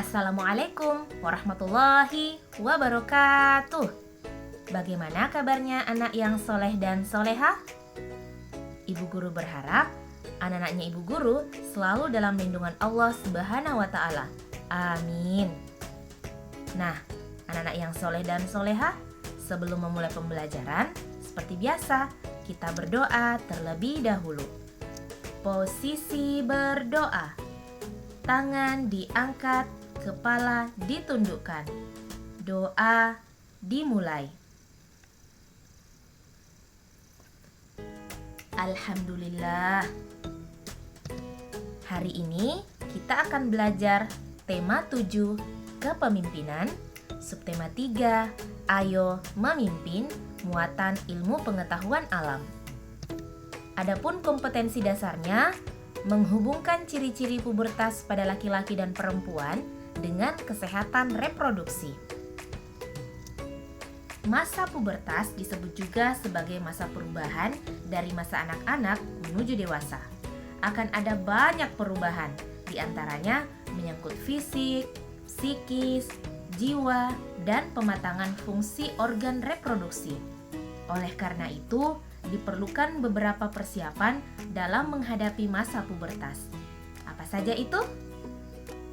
Assalamualaikum warahmatullahi wabarakatuh. Bagaimana kabarnya anak yang soleh dan soleha? Ibu guru berharap anak-anaknya ibu guru selalu dalam lindungan Allah Subhanahu wa Ta'ala. Amin. Nah, anak-anak yang soleh dan soleha, sebelum memulai pembelajaran, seperti biasa, kita berdoa terlebih dahulu. Posisi berdoa. Tangan diangkat, kepala ditundukkan. Doa dimulai. Alhamdulillah. Hari ini kita akan belajar tema 7 kepemimpinan, subtema 3 ayo memimpin, muatan ilmu pengetahuan alam. Adapun kompetensi dasarnya menghubungkan ciri-ciri pubertas pada laki-laki dan perempuan dengan kesehatan reproduksi. Masa pubertas disebut juga sebagai masa perubahan dari masa anak-anak menuju dewasa. Akan ada banyak perubahan, diantaranya menyangkut fisik, psikis, jiwa, dan pematangan fungsi organ reproduksi. Oleh karena itu, diperlukan beberapa persiapan dalam menghadapi masa pubertas. Apa saja itu?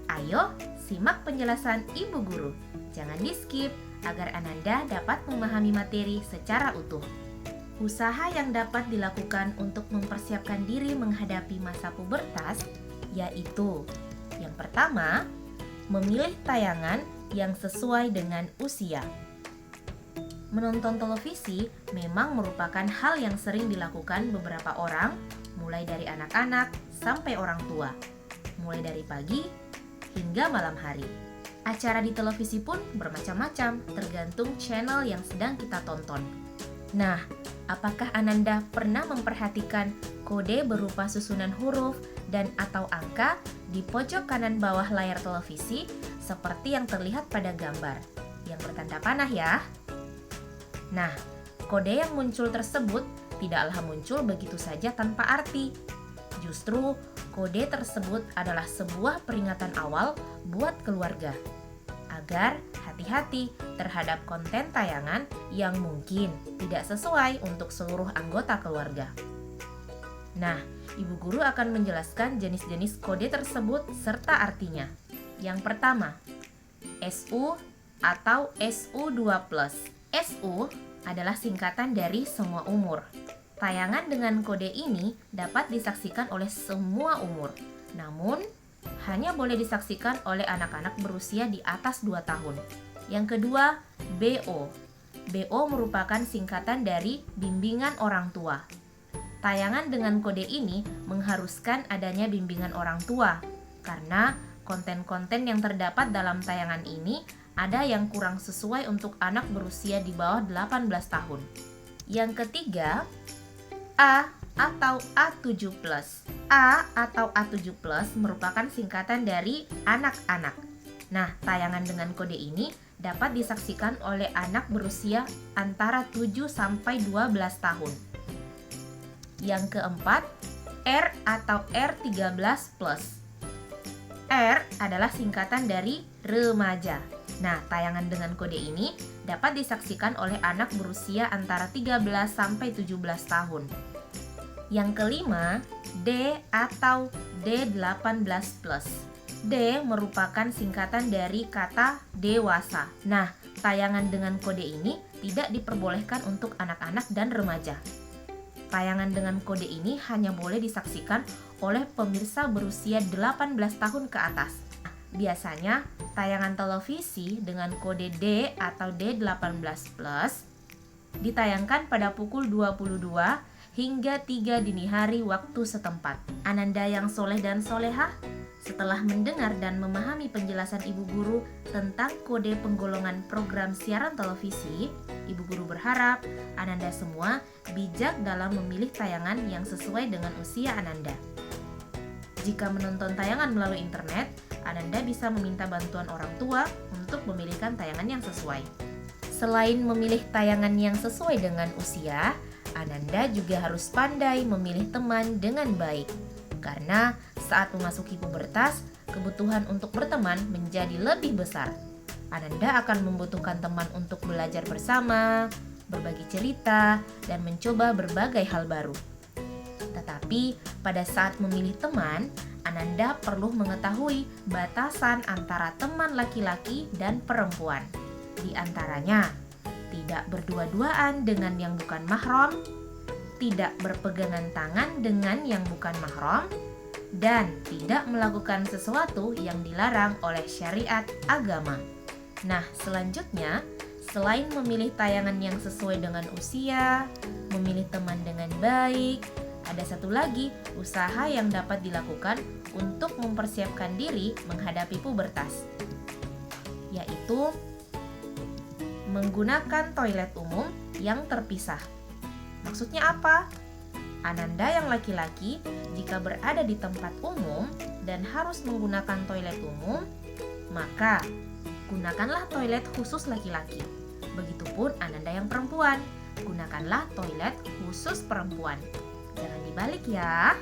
Ayo, simak penjelasan Ibu Guru. Jangan di-skip agar Ananda dapat memahami materi secara utuh. Usaha yang dapat dilakukan untuk mempersiapkan diri menghadapi masa pubertas yaitu: yang pertama, memilih tayangan yang sesuai dengan usia. Menonton televisi memang merupakan hal yang sering dilakukan beberapa orang, mulai dari anak-anak sampai orang tua, mulai dari pagi hingga malam hari. Acara di televisi pun bermacam-macam, tergantung channel yang sedang kita tonton. Nah, apakah Ananda pernah memperhatikan kode berupa susunan huruf dan atau angka di pojok kanan bawah layar televisi seperti yang terlihat pada gambar yang bertanda panah ya? Nah, kode yang muncul tersebut tidaklah muncul begitu saja tanpa arti. Justru, kode tersebut adalah sebuah peringatan awal buat keluarga agar hati-hati terhadap konten tayangan yang mungkin tidak sesuai untuk seluruh anggota keluarga. Nah, Ibu Guru akan menjelaskan jenis-jenis kode tersebut serta artinya. Yang pertama, SU atau SU2+. SU adalah singkatan dari semua umur. Tayangan dengan kode ini dapat disaksikan oleh semua umur. Namun, hanya boleh disaksikan oleh anak-anak berusia di atas 2 tahun. Yang kedua, BO. BO merupakan singkatan dari bimbingan orang tua. Tayangan dengan kode ini mengharuskan adanya bimbingan orang tua, karena konten-konten yang terdapat dalam tayangan ini ada yang kurang sesuai untuk anak berusia di bawah 18 tahun. Yang ketiga, A atau A7+. A atau A7+ merupakan singkatan dari anak-anak. Nah, tayangan dengan kode ini dapat disaksikan oleh anak berusia antara 7 sampai 12 tahun. Yang keempat, R atau R13+. R adalah singkatan dari remaja. Nah, tayangan dengan kode ini dapat disaksikan oleh anak berusia antara 13 sampai 17 tahun. Yang kelima, D atau D18+. D merupakan singkatan dari kata dewasa. Nah, tayangan dengan kode ini tidak diperbolehkan untuk anak-anak dan remaja. Tayangan dengan kode ini hanya boleh disaksikan oleh pemirsa berusia 18 tahun ke atas. Biasanya, tayangan televisi dengan kode D atau D18+ ditayangkan pada pukul 22 hingga 3 dini hari waktu setempat. Ananda yang soleh dan soleha, setelah mendengar dan memahami penjelasan Ibu Guru tentang kode penggolongan program siaran televisi, Ibu Guru berharap Ananda semua bijak dalam memilih tayangan yang sesuai dengan usia Ananda. Jika menonton tayangan melalui internet, Ananda bisa meminta bantuan orang tua untuk memilihkan tayangan yang sesuai. Selain memilih tayangan yang sesuai dengan usia, Ananda juga harus pandai memilih teman dengan baik. Karena saat memasuki pubertas, kebutuhan untuk berteman menjadi lebih besar. Ananda akan membutuhkan teman untuk belajar bersama, berbagi cerita, dan mencoba berbagai hal baru. Tetapi pada saat memilih teman, Ananda perlu mengetahui batasan antara teman laki-laki dan perempuan. Di antaranya, tidak berdua-duaan dengan yang bukan mahram, tidak berpegangan tangan dengan yang bukan mahram, dan tidak melakukan sesuatu yang dilarang oleh syariat agama. Nah, selanjutnya, selain memilih tayangan yang sesuai dengan usia, memilih teman dengan baik, ada satu lagi usaha yang dapat dilakukan untuk mempersiapkan diri menghadapi pubertas, yaitu menggunakan toilet umum yang terpisah. Maksudnya apa? Ananda yang laki-laki jika berada di tempat umum dan harus menggunakan toilet umum, maka gunakanlah toilet khusus laki-laki. Begitupun Ananda yang perempuan, gunakanlah toilet khusus perempuan. Jangan dibalik ya.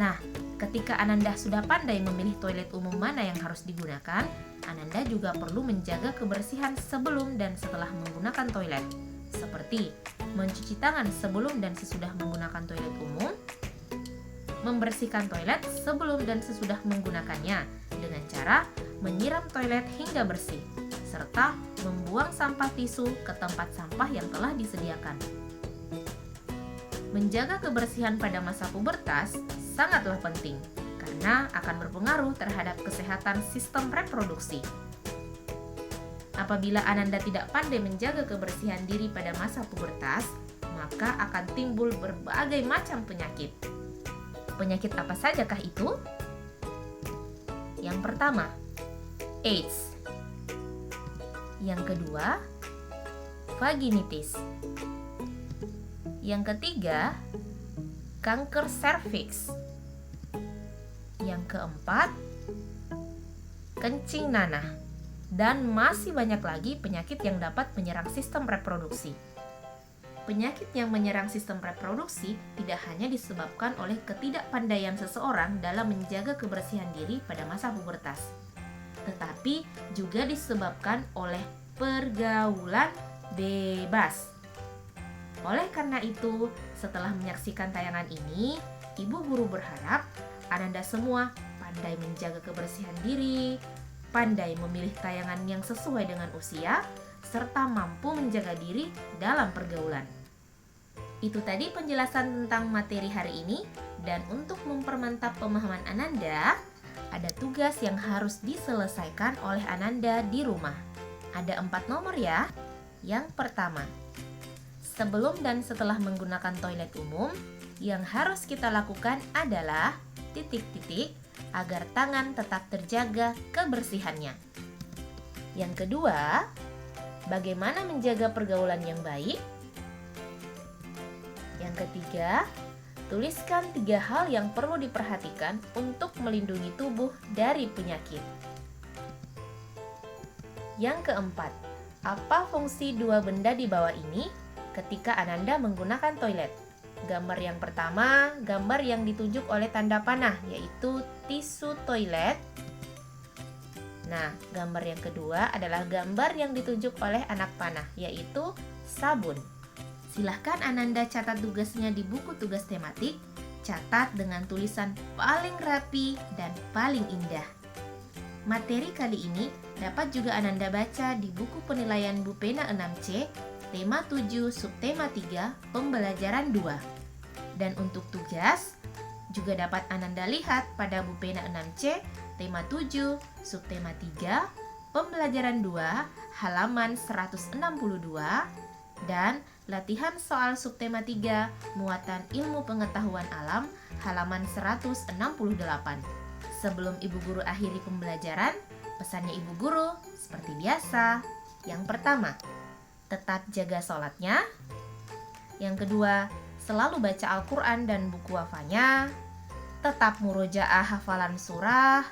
Nah, ketika Ananda sudah pandai memilih toilet umum mana yang harus digunakan, Ananda juga perlu menjaga kebersihan sebelum dan setelah menggunakan toilet, seperti mencuci tangan sebelum dan sesudah menggunakan toilet umum, membersihkan toilet sebelum dan sesudah menggunakannya dengan cara menyiram toilet hingga bersih, serta membuang sampah tisu ke tempat sampah yang telah disediakan. Menjaga kebersihan pada masa pubertas sangatlah penting karena akan berpengaruh terhadap kesehatan sistem reproduksi. Apabila Ananda tidak pandai menjaga kebersihan diri pada masa pubertas, maka akan timbul berbagai macam penyakit. Penyakit apa sajakah itu? Yang pertama, AIDS. Yang kedua, vaginitis. Yang ketiga, kanker serviks. Yang keempat, kencing nanah. Dan masih banyak lagi penyakit yang dapat menyerang sistem reproduksi. Penyakit yang menyerang sistem reproduksi tidak hanya disebabkan oleh ketidakpandaian seseorang dalam menjaga kebersihan diri pada masa pubertas, tetapi juga disebabkan oleh pergaulan bebas. Oleh karena itu, setelah menyaksikan tayangan ini, Ibu Guru berharap Ananda semua pandai menjaga kebersihan diri, pandai memilih tayangan yang sesuai dengan usia, serta mampu menjaga diri dalam pergaulan. Itu tadi penjelasan tentang materi hari ini, dan untuk mempermantap pemahaman Ananda, ada tugas yang harus diselesaikan oleh Ananda di rumah. Ada 4 nomor ya. Yang pertama, sebelum dan setelah menggunakan toilet umum, yang harus kita lakukan adalah titik-titik agar tangan tetap terjaga kebersihannya. Yang kedua, bagaimana menjaga pergaulan yang baik? Yang ketiga, tuliskan 3 hal yang perlu diperhatikan untuk melindungi tubuh dari penyakit. Yang keempat, apa fungsi 2 benda di bawah ini ketika Ananda menggunakan toilet? Gambar yang pertama, gambar yang ditunjuk oleh tanda panah, yaitu tisu toilet. Nah, gambar yang kedua adalah gambar yang ditunjuk oleh anak panah, yaitu sabun. Silahkan Ananda catat tugasnya di buku tugas tematik, catat dengan tulisan paling rapi dan paling indah. Materi kali ini dapat juga Ananda baca di buku penilaian Bupena 6C, tema 7, subtema 3, pembelajaran 2. Dan untuk tugas, juga dapat Ananda lihat pada Bupena 6C, tema 7, subtema 3, pembelajaran 2, halaman 162, dan latihan soal subtema 3, muatan ilmu pengetahuan alam, halaman 168. Sebelum Ibu Guru akhiri pembelajaran, pesannya Ibu Guru seperti biasa. Yang pertama, tetap jaga sholatnya. Yang kedua, selalu baca Al-Quran dan buku wafanya. Tetap murojaah hafalan surah.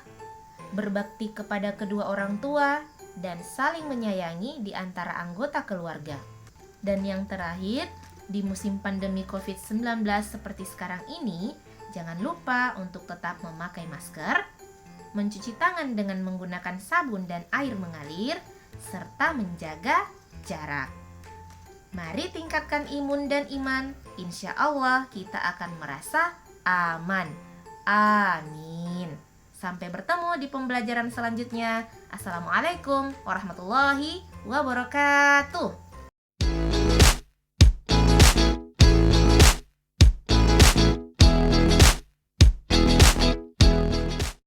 Berbakti kepada kedua orang tua. Dan saling menyayangi di antara anggota keluarga. Dan yang terakhir, di musim pandemi COVID-19 seperti sekarang ini, jangan lupa untuk tetap memakai masker, mencuci tangan dengan menggunakan sabun dan air mengalir, serta menjaga jarak. Mari tingkatkan imun dan iman. Insya Allah kita akan merasa aman. Amin. Sampai bertemu di pembelajaran selanjutnya. Assalamualaikum warahmatullahi wabarakatuh.